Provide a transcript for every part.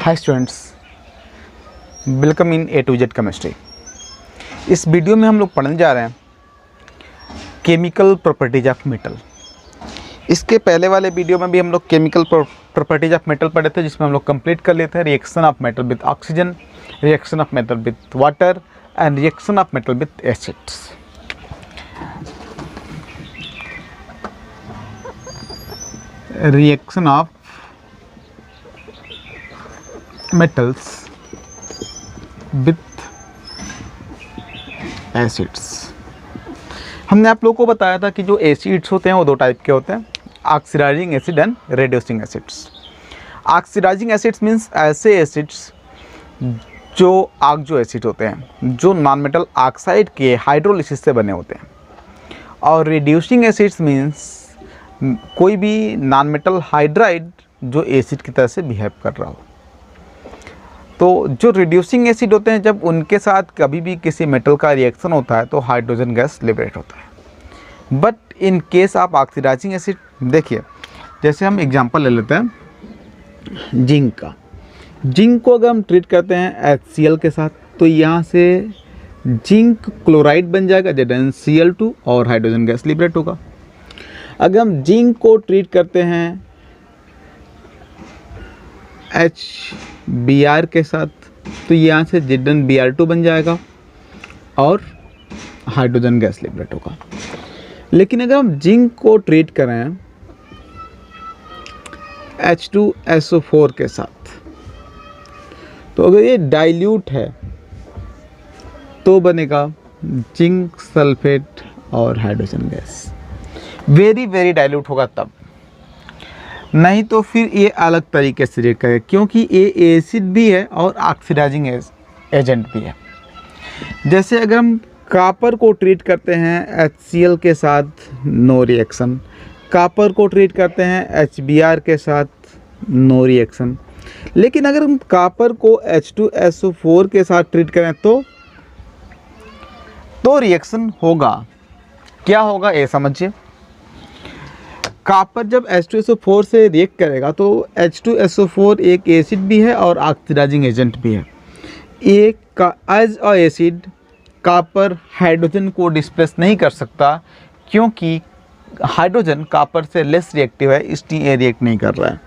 Hi students, welcome in A to Z chemistry. इस video में हम लोग पढ़ने जा रहे हैं केमिकल प्रॉपर्टीज ऑफ मेटल। इसके पहले वाले वीडियो में भी हम लोग केमिकल प्रॉपर्टीज ऑफ मेटल पढ़े थे, जिसमें हम लोग कंप्लीट कर लेते हैं reaction of metal with oxygen, reaction of metal with water and reaction of metal with acids. Reaction of metals with acids. हमने आप लोगों को बताया था कि जो एसिड्स होते हैं वो दो टाइप के होते हैं, oxidising acid and reducing acids. Oxidising acids means ऐसे एसिड्स जो ऑक्सो एसिड होते हैं, जो नॉन मेटल ऑक्साइड के हाइड्रोलिसिस से बने होते हैं। और रिड्यूसिंग एसिड्स मीन्स कोई भी नॉन मेटल हाइड्राइड जो एसिड की तरह से बिहेव कर रहा हो। तो जो रिड्यूसिंग एसिड होते हैं, जब उनके साथ कभी भी किसी मेटल का रिएक्शन होता है तो हाइड्रोजन गैस लिबरेट होता है। But in case of oxidising acid, देखिए जैसे हम एग्जांपल ले लेते हैं जिंक का। जिंक को अगर हम ट्रीट करते हैं HCl के साथ तो यहाँ से जिंक क्लोराइड बन जाएगा ZnCl2 और हाइड्रोजन गैस लिबरेट होगा। अगर हम जिंक को ट्रीट करते हैं HBr के साथ तो यहाँ से ZnBr2 बन जाएगा और हाइड्रोजन गैस लिबरेट होगा। लेकिन अगर हम जिंक को ट्रीट करें H2SO4 के साथ तो अगर ये डाइल्यूट है तो बनेगा जिंक सल्फेट और हाइड्रोजन गैस। वेरी डाइल्यूट होगा तब, नहीं तो फिर ये अलग तरीके से रिएक्ट करेगा, क्योंकि ये एसिड भी है और ऑक्सीडाइजिंग एजेंट भी है। जैसे अगर हम कॉपर को ट्रीट करते हैं HCl के साथ नो रिएक्शन, कॉपर को ट्रीट करते हैं HBr के साथ नो रिएक्शन। लेकिन अगर हम कॉपर को H2SO4 के साथ ट्रीट करें तो रिएक्शन होगा। क्या होगा ये समझिए। कॉपर जब H2SO4 से रिएक्ट करेगा तो H2SO4 एक एसिड भी है और ऑक्सीडाइजिंग एजेंट भी है। एक का as a acid copper hydrogen को डिस्प्लेस नहीं कर सकता, क्योंकि हाइड्रोजन कॉपर से लेस रिएक्टिव है, इसलिए रिएक्ट नहीं कर रहा है।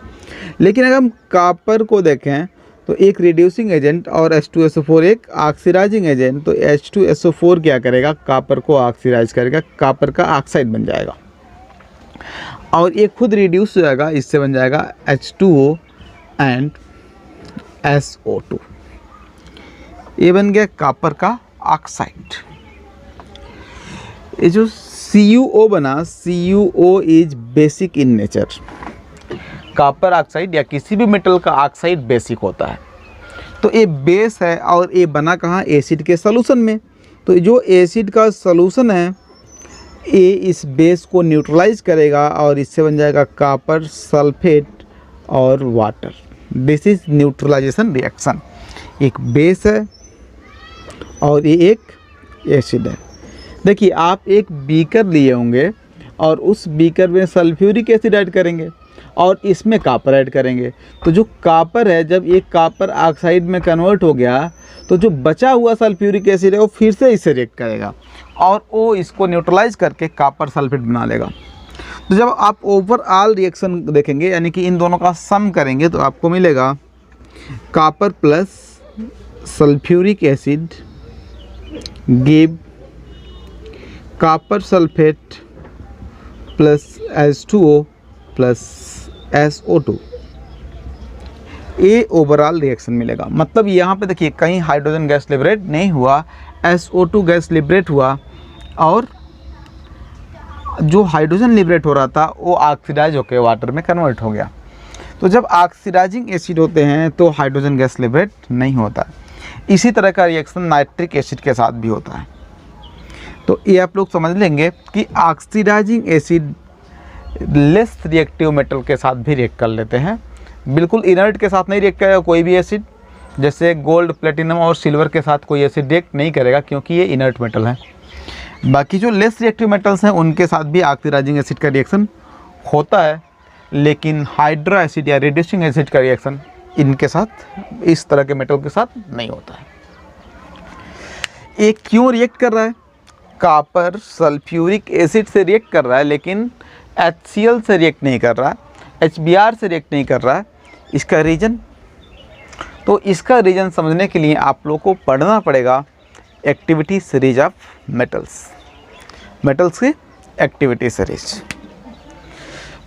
लेकिन अगर हम कॉपर को देखें तो एक रिड्यूसिंग एजेंट और H2SO4 एक ऑक्सीडाइजिंग एजेंट, तो H2SO4 क्या करेगा, कॉपर को ऑक्सीडाइज करेगा, कॉपर का ऑक्साइड बन जाएगा और ये खुद रिड्यूस हो जाएगा, इससे बन जाएगा H2O एंड SO2। ये बन गया कॉपर का ऑक्साइड। ये जो CuO बना, CuO is basic in nature. Copper oxide या किसी भी मेटल का ऑक्साइड बेसिक होता है, तो ये बेस है और ये बना कहाँ, एसिड के सॉल्यूशन में। तो जो एसिड का सॉल्यूशन है ये इस बेस को न्यूट्रलाइज करेगा और इससे बन जाएगा कॉपर सल्फेट और water. This is neutralisation reaction. एक बेस है और ये एक एसिड है। देखिए आप एक बीकर लिए होंगे और उस बीकर में सल्फ्यूरिक एसिड ऐड करेंगे और इसमें कॉपर ऐड करेंगे, तो जो कॉपर है जब ये कॉपर ऑक्साइड में कन्वर्ट हो गया तो जो बचा हुआ सल्फ्यूरिक एसिड है वो फिर से इससे रिएक्ट करेगा और वो इसको न्यूट्रलाइज करके कॉपर सल्फेट बना लेगा। तो जब आप ओवरऑल रिएक्शन देखेंगे, यानी कि इन दोनों का सम करेंगे, तो आपको मिलेगा copper plus sulphuric acid give copper sulphate plus H2O plus SO2। ये ओवरऑल रिएक्शन मिलेगा। मतलब यहाँ पे देखिए कहीं हाइड्रोजन गैस लिबरेट नहीं हुआ, SO2 गैस लिबरेट हुआ और जो हाइड्रोजन लिबरेट हो रहा था वो ऑक्सीडाइज होकर वाटर में कन्वर्ट हो गया। तो जब ऑक्सीडाइजिंग एसिड होते हैं तो हाइड्रोजन गैस लिबरेट नहीं होता। इसी तरह का रिएक्शन नाइट्रिक एसिड के साथ भी होता है। तो ये आप लोग समझ लेंगे कि oxidising acid less reactive metal के साथ भी रिएक्ट कर लेते हैं। बिल्कुल इनर्ट के साथ नहीं रिएक्ट करेगा कोई भी एसिड, जैसे गोल्ड, प्लेटिनम और सिल्वर के साथ कोई एसिड रिएक्ट नहीं करेगा, क्योंकि ये इनर्ट मेटल है। बाकी जो लेस रिएक्टिव मेटल्स हैं उनके साथ भी ऑक्सीडाइजिंग एसिड का रिएक्शन होता है, लेकिन हाइड्रा एसिड या रिड्यूसिंग एसिड का रिएक्शन इनके साथ, इस तरह के मेटल के साथ नहीं होता है। ये क्यों रिएक्ट कर रहा है? कॉपर सल्फ्यूरिक एसिड से रिएक्ट कर रहा है, लेकिन HCl से रिएक्ट नहीं कर रहा है, HBr से रिएक्ट नहीं कर रहा है। इसका रीज़न, तो इसका रीज़न समझने के लिए आप लोग को पढ़ना पड़ेगा activity series of metals, metals की एक्टिविटी सीरीज।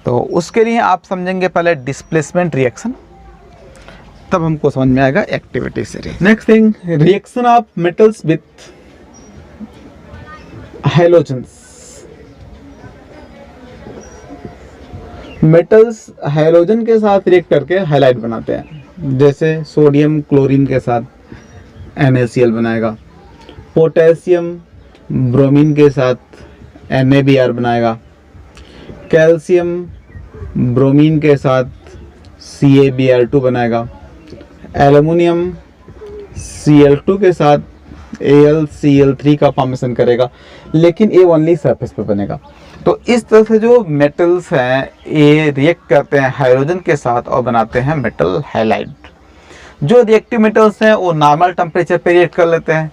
तो उसके लिए आप समझेंगे पहले डिस्प्लेसमेंट रिएक्शन, तब हमको समझ में आएगा activity series. Next thing, reaction of metals with halogens. Metals halogen के साथ रिएक्ट करके हैलाइड बनाते हैं, जैसे सोडियम क्लोरीन के साथ NaCl बनाएगा, पोटेशियम ब्रोमीन के साथ NaBr बनाएगा, कैल्शियम ब्रोमीन के साथ CaBr2 बनाएगा, एल्युमिनियम Cl2 के साथ AlCl3 का फॉर्मेशन करेगा, लेकिन ये ओनली सरफेस पे बनेगा। तो इस तरह से जो मेटल्स हैं ये रिएक्ट करते हैं हाइड्रोजन के साथ और बनाते हैं मेटल हैलाइड। जो रिएक्टिव मेटल्स हैं वो नॉर्मल टेम्परेचर पे रिएक्ट कर लेते हैं,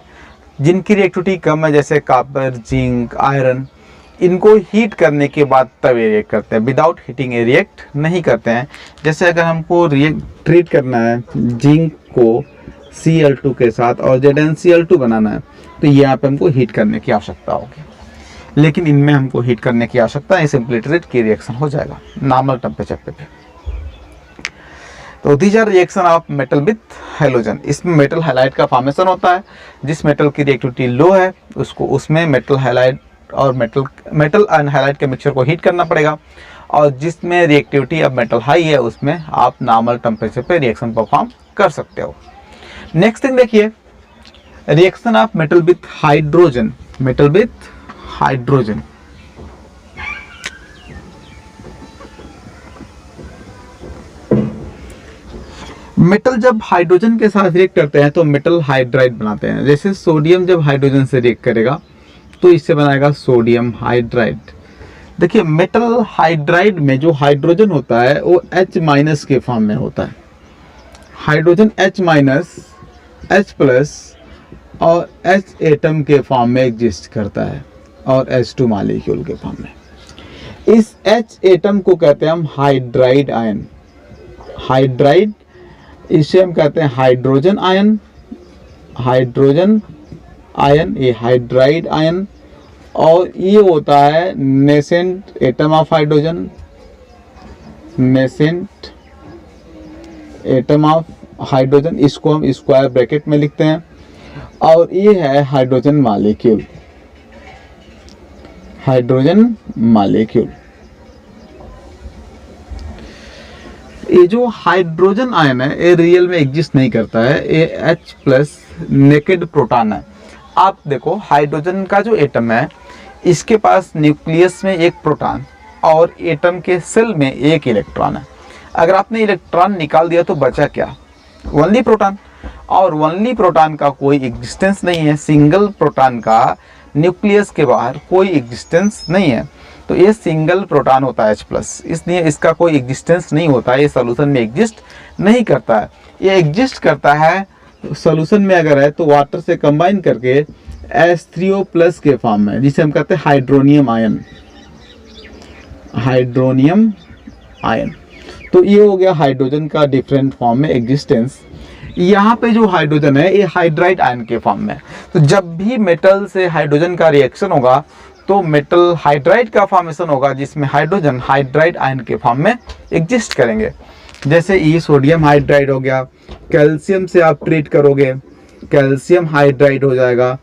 जिनकी रिएक्टिविटी कम है जैसे कॉपर, जिंक, आयरन, इनको हीट करने के बाद तब ये रिएक्ट करते हैं, विदाउट हीटिंग ये रिएक्ट नहीं करते हैं। जैसे अगर हमको ट्रीट करना है जिंक को Cl2 के साथ और ZnCl2 बनाना है, तो यहाँ पे हमको हीट करने की आवश्यकता होगी, लेकिन इनमें हमको हीट करने की आवश्यकता है, सिंपली ट्रीट की रिएक्शन हो जाएगा नॉर्मल टेम्परेचर पे भी। तो these are reaction of metal with halogen. इसमें मेटल हैलाइड का फॉर्मेशन होता है। जिस मेटल की रिएक्टिविटी लो है उसको उसमें मेटल हैलाइड और मेटल एंड हैलाइड के मिक्सचर को हीट करना पड़ेगा, और जिसमें रिएक्टिविटी अब मेटल हाई है उसमें आप नॉर्मल टेम्परेचर पे रिएक्शन परफॉर्म कर सकते हो। नेक्स्ट थिंग देखिए, reaction of metal with hydrogen. Metal with hydrogen, metal जब हाइड्रोजन के साथ रिएक्ट करते हैं तो मेटल हाइड्राइड बनाते हैं। जैसे सोडियम जब हाइड्रोजन से रिएक्ट करेगा तो इससे बनाएगा सोडियम हाइड्राइड। देखिए मेटल हाइड्राइड में जो हाइड्रोजन होता है वो H- के फॉर्म में होता है। हाइड्रोजन H-, H+ और H एटम के फॉर्म में एग्जिस्ट करता है और H2 मॉलिक्यूल के फॉर्म में। इस H एटम को कहते हैं हम हाइड्राइड आयन। हाइड्राइड, इसे हम कहते हैं हाइड्रोजन आयन। हाइड्रोजन आयन, ये हाइड्राइड आयन, और ये होता है nascent atom of hydrogen. Nascent atom of hydrogen, इसको हम स्क्वायर ब्रैकेट में लिखते हैं, और ये है हाइड्रोजन मॉलिक्यूल। हाइड्रोजन मॉलिक्यूल, ये जो हाइड्रोजन आयन है ये रियल में एग्जिस्ट नहीं करता है, ये H+ नेकेड प्रोटॉन है। आप देखो हाइड्रोजन का जो एटम है इसके पास न्यूक्लियस में एक प्रोटॉन और एटम के सेल में एक इलेक्ट्रॉन है। अगर आपने इलेक्ट्रॉन निकाल दिया तो बचा क्या? ओनली प्रोटॉन, और ओनली प्रोटॉन का कोई एग्जिस्टेंस नहीं है। सिंगल प्रोटॉन का न्यूक्लियस के बाहर कोई एग्जिस्टेंस नहीं है, तो ये सिंगल प्रोटॉन होता है H+, इसलिए इसका कोई एग्जिस्टेंस नहीं होता है, ये सोल्यूशन में एग्जिस्ट नहीं करता है। ये एग्जिस्ट करता है सोल्यूशन में अगर है तो वाटर से कंबाइन करके H3O+ के फॉर्म में, जिसे हम कहते हैं हाइड्रोनियम आयन। हाइड्रोनियम आयन, तो ये हो गया हाइड्रोजन का डिफरेंट फॉर्म में एग्जिस्टेंस। यहाँ पे जो हाइड्रोजन है ये हाइड्राइड आयन के फॉर्म में। तो जब भी मेटल से हाइड्रोजन का रिएक्शन होगा तो मेटल हाइड्राइड का फॉर्मेशन होगा, जिसमें हाइड्रोजन हाइड्राइड आयन के फॉर्म में एग्जिस्ट करेंगे। जैसे ये सोडियम हाइड्राइड हो गया, कैल्शियम से आप ट्रीट करोगे कैल्शियम हाइड्राइड हो जाएगा।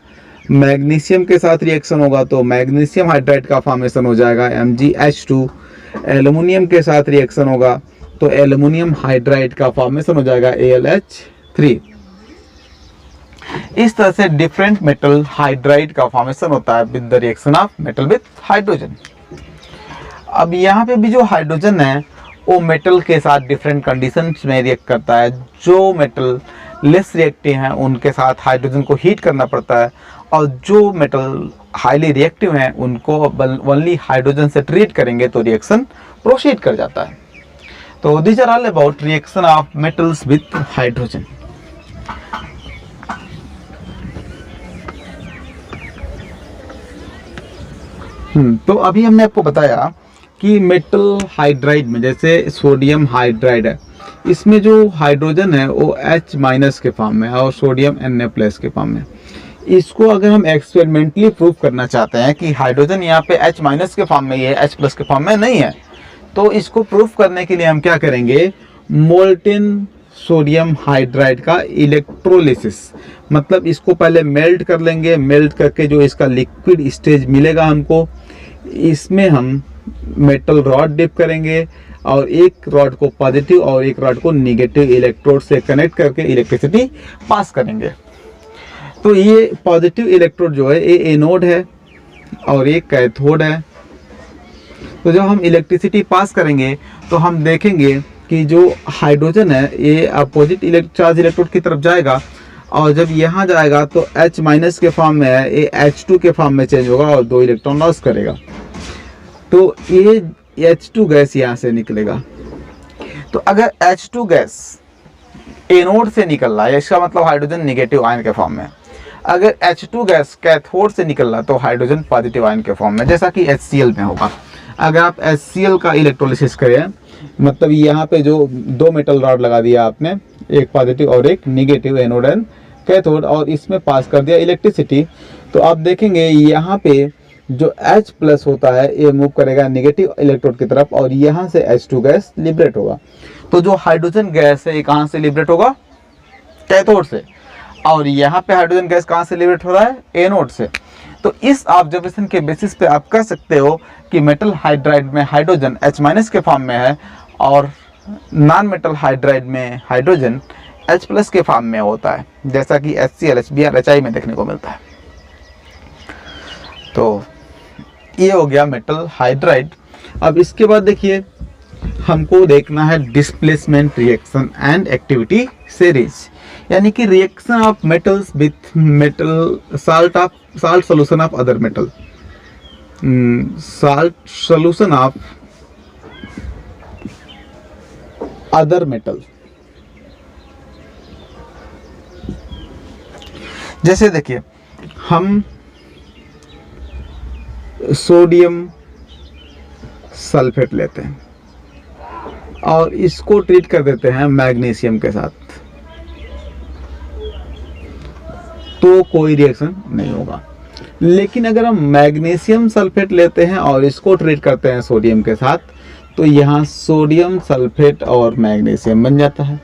मैग्नीशियम के साथ रिएक्शन होगा तो मैग्नीशियम हाइड्राइड का फॉर्मेशन हो जाएगा MgH2। एल्युमिनियम के साथ रिएक्शन होगा तो एल्युमिनियम हाइड्राइड का फॉर्मेशन हो जाएगा AlH3। इस तरह से डिफरेंट मेटल हाइड्राइड का फॉर्मेशन होता है with the reaction of metal with hydrogen. अब यहाँ पे भी जो हाइड्रोजन है वो मेटल के साथ डिफरेंट कंडीशंस में रिएक्ट करता है। जो मेटल लेस रिएक्टिव हैं उनके साथ हाइड्रोजन को हीट करना पड़ता है, और जो मेटल हाईली रिएक्टिव हैं उनको ओनली हाइड्रोजन से ट्रीट करेंगे तो रिएक्शन प्रोसीड कर जाता है। तो these are all about reaction of metals with hydrogen. तो अभी हमने आपको बताया कि मेटल हाइड्राइड में, जैसे सोडियम हाइड्राइड है, इसमें जो हाइड्रोजन है वो H- के फॉर्म में है और सोडियम Na+ के फॉर्म में। इसको अगर हम एक्सपेरिमेंटली प्रूव करना चाहते हैं कि हाइड्रोजन यहाँ पे H- के फॉर्म में ही है, H+ के फॉर्म में नहीं है, तो इसको प्रूफ करने के लिए हम क्या करेंगे, मोल्टेन सोडियम हाइड्राइड का इलेक्ट्रोलिसिस, मतलब इसको पहले मेल्ट कर लेंगे। मेल्ट करके जो इसका लिक्विड स्टेज मिलेगा हमको, इसमें हम मेटल रॉड डिप करेंगे और एक रॉड को पॉजिटिव और एक रॉड को नेगेटिव इलेक्ट्रोड से कनेक्ट करके इलेक्ट्रिसिटी पास करेंगे। तो ये पॉजिटिव इलेक्ट्रोड जो है ये एनोड है और ये कैथोड है। तो जब हम इलेक्ट्रिसिटी पास करेंगे तो हम देखेंगे कि जो हाइड्रोजन है ये अपोजिट चार्ज इलेक्ट्रोड की तरफ जाएगा और जब यहाँ जाएगा तो H- के फॉर्म में है, ये H2 के फॉर्म में चेंज होगा और 2 इलेक्ट्रॉन लॉस करेगा। तो ये H2 गैस यहाँ से निकलेगा। तो अगर H2 गैस एनोड से निकल रहा है, इसका मतलब हाइड्रोजन नेगेटिव आयन के फॉर्म में। अगर H2 गैस कैथोड से निकल रहा है तो हाइड्रोजन पॉजिटिव आयन के फॉर्म में, जैसा कि HCl में होगा। अगर आप HCl का इलेक्ट्रोलिसिस करें, मतलब यहाँ पे जो 2 मेटल रॉड लगा दिया आपने, एक पॉजिटिव और एक नेगेटिव, एनोड एंड कैथोड, और इसमें पास कर दिया इलेक्ट्रिसिटी, तो आप देखेंगे यहाँ पे जो H+ होता है ये मूव करेगा नेगेटिव इलेक्ट्रोड की तरफ और यहाँ से H2 गैस लिबरेट होगा। तो जो हाइड्रोजन गैस है ये कहाँ से लिबरेट होगा, कैथोड से, और यहाँ पे हाइड्रोजन गैस कहाँ से लिबरेट हो रहा है, एनोड से। तो इस ऑब्जर्वेशन के बेसिस पे आप कह सकते हो कि मेटल हाइड्राइड में हाइड्रोजन H- के फॉर्म में है और नॉन मेटल हाइड्राइड में हाइड्रोजन H+ के फॉर्म में होता है, जैसा कि HCl, HBr, HI में देखने को मिलता है। तो ये हो गया मेटल हाइड्राइड। अब इसके बाद देखिए हमको देखना है displacement reaction and activity series, यानी कि reaction of metals with metal salt solution of other metal, salt solution of other metal. जैसे देखिए हम सोडियम सल्फेट लेते हैं और इसको ट्रीट कर देते हैं मैग्नीशियम के साथ, तो कोई रिएक्शन नहीं होगा। लेकिन अगर हम मैग्नीशियम सल्फेट लेते हैं और इसको ट्रीट करते हैं सोडियम के साथ, तो यहाँ सोडियम सल्फेट और मैग्नीशियम बन जाता है।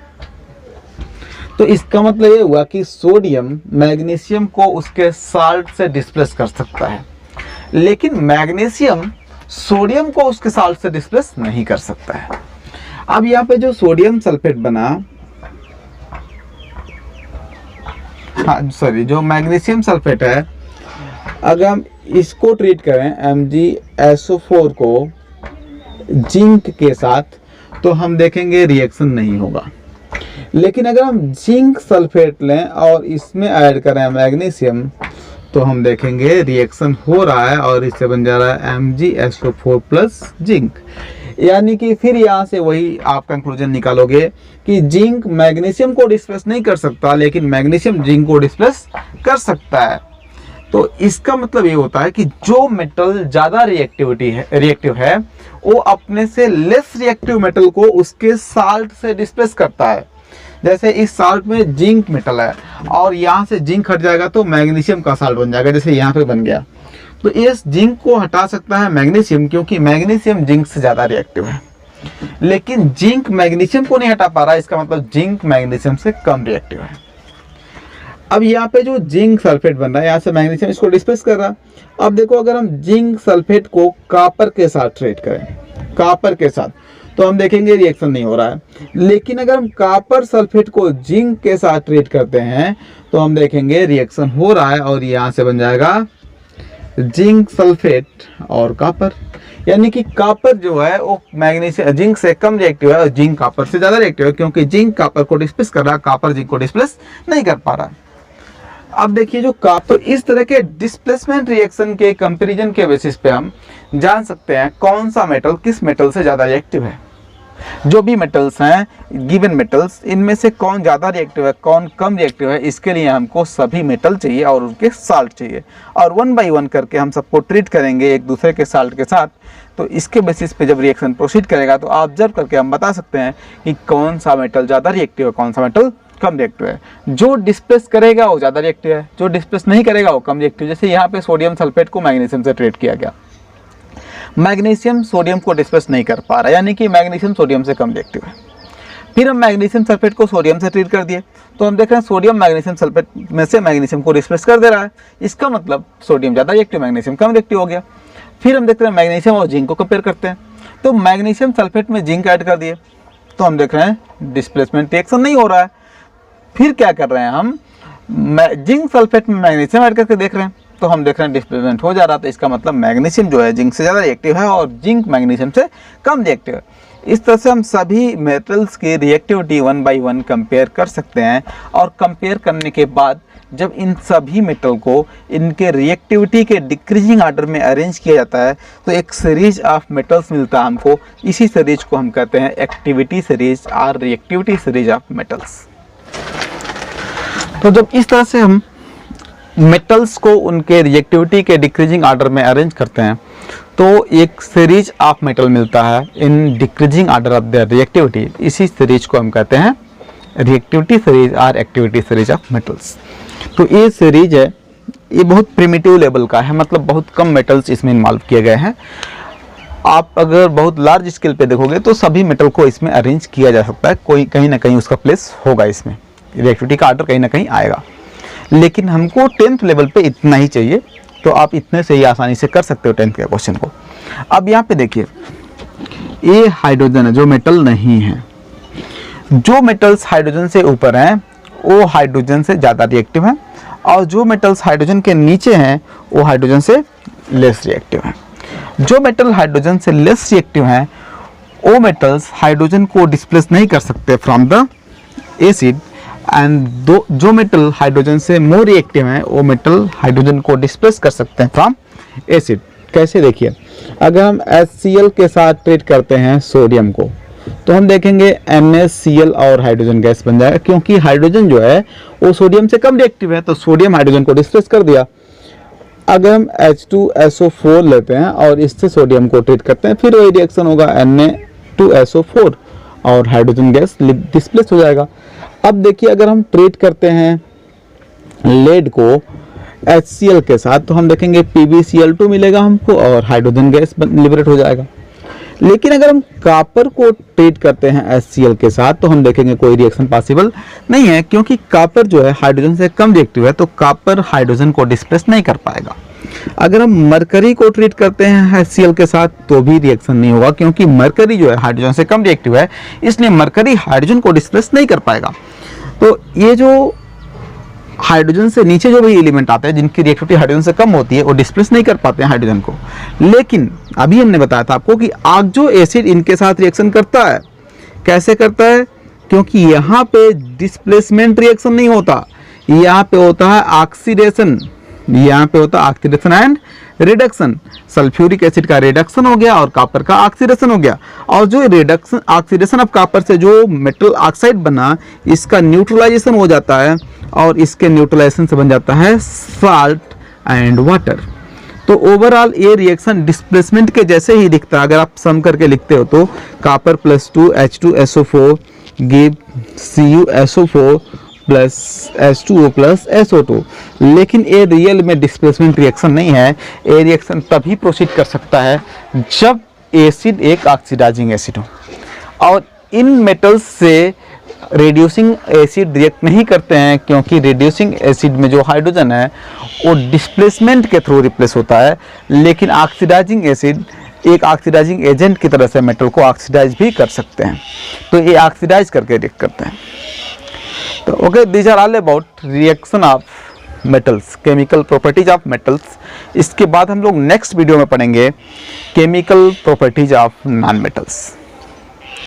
तो इसका मतलब ये हुआ कि सोडियम मैग्नीशियम को उसके साल्ट से डिस्प्लेस कर सकता है, लेकिन मैग्नीशियम सोडियम को उसके साल्ट से डिस्प्लेस नहीं कर सकता है। अब यहाँ पे जो सोडियम सल्फेट बना, जो मैग्नीशियम सल्फेट है, अगर हम इसको ट्रीट करें MgSO4 को जिंक के साथ, तो हम देखेंगे रिएक्शन नहीं होगा। लेकिन अगर हम जिंक सल्फेट लें और इसमें ऐड करें मैग्नीशियम, तो हम देखेंगे रिएक्शन हो रहा है और इससे बन जा रहा है MgSO4 प्लस जिंक। यानी कि फिर यहाँ से वही आप कंक्लूजन निकालोगे कि जिंक मैग्नीशियम को डिस्प्लेस नहीं कर सकता, लेकिन मैग्नीशियम जिंक को डिस्प्लेस कर सकता है। तो इसका मतलब ये होता है कि जो मेटल ज़्यादा रिएक्टिव है वो अपने से लेस रिएक्टिव मेटल को उसके साल्ट से डिस्प्लेस करता है। जैसे इस साल्ट में जिंक मेटल है और यहाँ से जिंक हट जाएगा तो मैग्नीशियम का साल्ट बन जाएगा, जैसे यहाँ पे बन गया। तो इस जिंक को हटा सकता है मैग्नीशियम, क्योंकि मैग्नीशियम जिंक से ज़्यादा रिएक्टिव है। लेकिन जिंक मैग्नीशियम को नहीं हटा पा रहा, इसका मतलब जिंक मैग्नीशियम से कम रिएक्टिव है। अब यहाँ पे जो जिंक सल्फेट बन रहा है, यहाँ से मैग्नीशियम इसको डिस्प्लेस कर रहा। अब देखो अगर हम जिंक सल्फेट को कॉपर के साथ ट्रीट करें, कॉपर के साथ, तो हम देखेंगे रिएक्शन नहीं हो रहा है। लेकिन अगर हम कॉपर सल्फेट को जिंक के साथ ट्रीट करते हैं तो हम देखेंगे रिएक्शन हो रहा है और यहाँ से बन जाएगा जिंक सल्फेट और कॉपर। यानी कि कॉपर जो है वो मैग्नीशियम जिंक से कम रिएक्टिव है और जिंक कॉपर से ज़्यादा रिएक्टिव है, क्योंकि जिंक कॉपर को डिस्प्लेस कर रहा है, कॉपर जिंक को डिस्प्लेस नहीं कर पा रहा। अब देखिए जो कॉपर, इस तरह के डिस्प्लेसमेंट रिएक्शन के कंपैरिजन के बेसिस पे हम जान सकते हैं कौन सा मेटल किस मेटल से ज़्यादा रिएक्टिव है। जो भी मेटल्स हैं, गिवन मेटल्स, इनमें से कौन ज़्यादा रिएक्टिव है, कौन कम रिएक्टिव है, इसके लिए हमको सभी मेटल चाहिए और उनके साल्ट चाहिए, और 1 बाई 1 करके हम सबको ट्रीट करेंगे एक दूसरे के साल्ट के साथ। तो इसके बेसिस पे जब रिएक्शन प्रोसीड करेगा तो ऑब्जर्व करके हम बता सकते हैं कि कौन सा मेटल ज़्यादा रिएक्टिव है, कौन सा मेटल कम रिएक्टिव है। जो डिस्प्लेस करेगा वो ज़्यादा रिएक्टिव है, जो डिस्प्लेस नहीं करेगा वो कम रिएक्टिव। जैसे यहाँ पे सोडियम सल्फेट को मैग्नीशियम से ट्रीट किया गया, मैग्नीशियम सोडियम को डिस्प्लेस नहीं कर पा रहा, यानी कि मैग्नीशियम सोडियम से कम रिएक्टिव है। फिर हम मैग्नीशियम सल्फेट को सोडियम से ट्रीट कर दिए, तो हम देख रहे हैं सोडियम मैग्नीशियम सल्फेट में से मैग्नीशियम को डिस्प्लेस कर दे रहा है, इसका मतलब सोडियम ज़्यादा रिएक्टिव, मैग्नीशियम कम रिएक्टिव हो गया। फिर हम देख रहे हैं मैग्नीशियम और जिंक को कंपेयर करते हैं, तो मैग्नीशियम सल्फेट में जिंक ऐड कर दिए, तो हम देख रहे हैं डिस्प्लेसमेंट रिएक्शन नहीं हो रहा है। फिर क्या कर रहे हैं हम, जिंक सल्फेट में मैग्नीशियम ऐड करके देख रहे हैं, तो हम देख रहे हैं डिस्प्लेसमेंट हो जा रहा था, इसका मतलब मैग्नीशियम जो है जिंक से ज़्यादा रिएक्टिव है और जिंक मैग्नीशियम से कम रिएक्टिव है। इस तरह से हम सभी मेटल्स की रिएक्टिविटी 1 बाई 1 कंपेयर कर सकते हैं, और कंपेयर करने के बाद जब इन सभी मेटल को इनके रिएक्टिविटी के डिक्रीजिंग ऑर्डर में अरेंज किया जाता है तो एक सीरीज ऑफ मेटल्स मिलता है हमको। इसी सीरीज को हम कहते हैं एक्टिविटी सीरीज और रिएक्टिविटी सीरीज ऑफ मेटल्स। तो जब इस तरह से हम मेटल्स को उनके रिएक्टिविटी के डिक्रीजिंग ऑर्डर में अरेंज करते हैं तो एक सीरीज ऑफ मेटल मिलता है in decreasing order of their reactivity. इसी सीरीज को हम कहते हैं रिएक्टिविटी सीरीज और एक्टिविटी सीरीज ऑफ मेटल्स। तो ये सीरीज है, ये बहुत प्रिमिटिव लेवल का है, मतलब बहुत कम मेटल्स इसमें इन्वॉल्व किए गए हैं। आप अगर बहुत लार्ज स्केल पे देखोगे तो सभी मेटल को इसमें अरेंज किया जा सकता है, कोई कहीं ना कहीं उसका प्लेस होगा, इसमें रिएक्टिविटी का ऑर्डर कहीं ना कहीं आएगा, लेकिन हमको 10th लेवल पे इतना ही चाहिए, तो आप इतने से ही आसानी से कर सकते हो 10th के क्वेश्चन को। अब यहाँ पे देखिए, ये हाइड्रोजन है जो मेटल नहीं है, जो मेटल्स हाइड्रोजन से ऊपर हैं वो हाइड्रोजन से ज़्यादा रिएक्टिव हैं, और जो मेटल्स हाइड्रोजन के नीचे हैं वो हाइड्रोजन से लेस रिएक्टिव हैं। जो मेटल हाइड्रोजन से लेस रिएक्टिव हैं वो मेटल्स हाइड्रोजन को डिस्प्लेस नहीं कर सकते फ्रॉम द एसिड, एंड जो मेटल हाइड्रोजन से मोर रिएक्टिव हैं वो मेटल हाइड्रोजन को डिस्प्लेस कर सकते हैं फ्रॉम एसिड। कैसे, देखिए, अगर हम HCl के साथ ट्रीट करते हैं सोडियम को तो हम देखेंगे NaCl और हाइड्रोजन गैस बन जाएगा, क्योंकि हाइड्रोजन जो है वो सोडियम से कम रिएक्टिव है, तो सोडियम हाइड्रोजन को डिस्प्लेस कर दिया। अगर हम H2SO4 लेते हैं और इससे सोडियम को ट्रीट करते हैं, फिर वही रिएक्शन होगा Na2SO4 और हाइड्रोजन गैस डिस्प्लेस हो जाएगा। अब देखिए, अगर हम ट्रीट करते हैं लेड को HCl के साथ तो हम देखेंगे PbCl2 मिलेगा हमको और हाइड्रोजन गैस लिबरेट हो जाएगा। लेकिन अगर हम कॉपर को ट्रीट करते हैं HCl के साथ तो हम देखेंगे कोई रिएक्शन पॉसिबल नहीं है, क्योंकि कॉपर जो है हाइड्रोजन से कम रिएक्टिव है, तो कॉपर हाइड्रोजन को डिस्प्लेस नहीं कर पाएगा। अगर हम मरकरी को ट्रीट करते हैं HCl के साथ तो भी रिएक्शन नहीं होगा, क्योंकि मरकरी जो है हाइड्रोजन से कम रिएक्टिव है, इसलिए मरकरी हाइड्रोजन को डिस्प्लेस नहीं कर पाएगा। तो ये जो हाइड्रोजन से नीचे जो भी एलिमेंट आते हैं जिनकी रिएक्टिविटी हाइड्रोजन से कम होती है वो डिस्प्लेस नहीं कर पाते हैं हाइड्रोजन को। लेकिन अभी हमने बताया था आपको कि ऑक्सो एसिड इनके साथ रिएक्शन करता है। कैसे करता है? क्योंकि यहाँ पे डिस्प्लेसमेंट रिएक्शन नहीं होता, यहाँ पे होता है ऑक्सीडेशन, यहाँ पे होता है oxidation and reduction. Sulphuric acid का रिडक्शन हो गया और कॉपर का ऑक्सीडेशन हो गया, और जो रिडक्शन ऑक्सीडेशन ऑफ कॉपर से जो मेटल ऑक्साइड बना इसका न्यूट्रलाइजेशन हो जाता है, और इसके न्यूट्रलाइजेशन से बन जाता है साल्ट एंड वाटर। तो ओवरऑल ये रिएक्शन डिस्प्लेसमेंट के जैसे ही दिखता है। अगर आप सम करके लिखते हो तो copper + 2 H2SO4 give CuSO4 plus H2O plus SO2। लेकिन ये रियल में डिस्प्लेसमेंट रिएक्शन नहीं है। ये रिएक्शन तभी प्रोसीड कर सकता है जब एसिड एक ऑक्सीडाइजिंग एसिड हो, और इन मेटल्स से रिड्यूसिंग एसिड रिएक्ट नहीं करते हैं, क्योंकि रिड्यूसिंग एसिड में जो हाइड्रोजन है वो डिस्प्लेसमेंट के थ्रू रिप्लेस होता है। लेकिन ऑक्सीडाइजिंग एसिड एक ऑक्सीडाइजिंग एजेंट की तरह से मेटल को ऑक्सीडाइज भी कर सकते हैं, तो ये ऑक्सीडाइज करके रिएक्ट करते हैं। तो okay, these are all about reaction of metals, chemical properties of metals. इसके बाद हम लोग नेक्स्ट वीडियो में पढ़ेंगे chemical properties of non metals.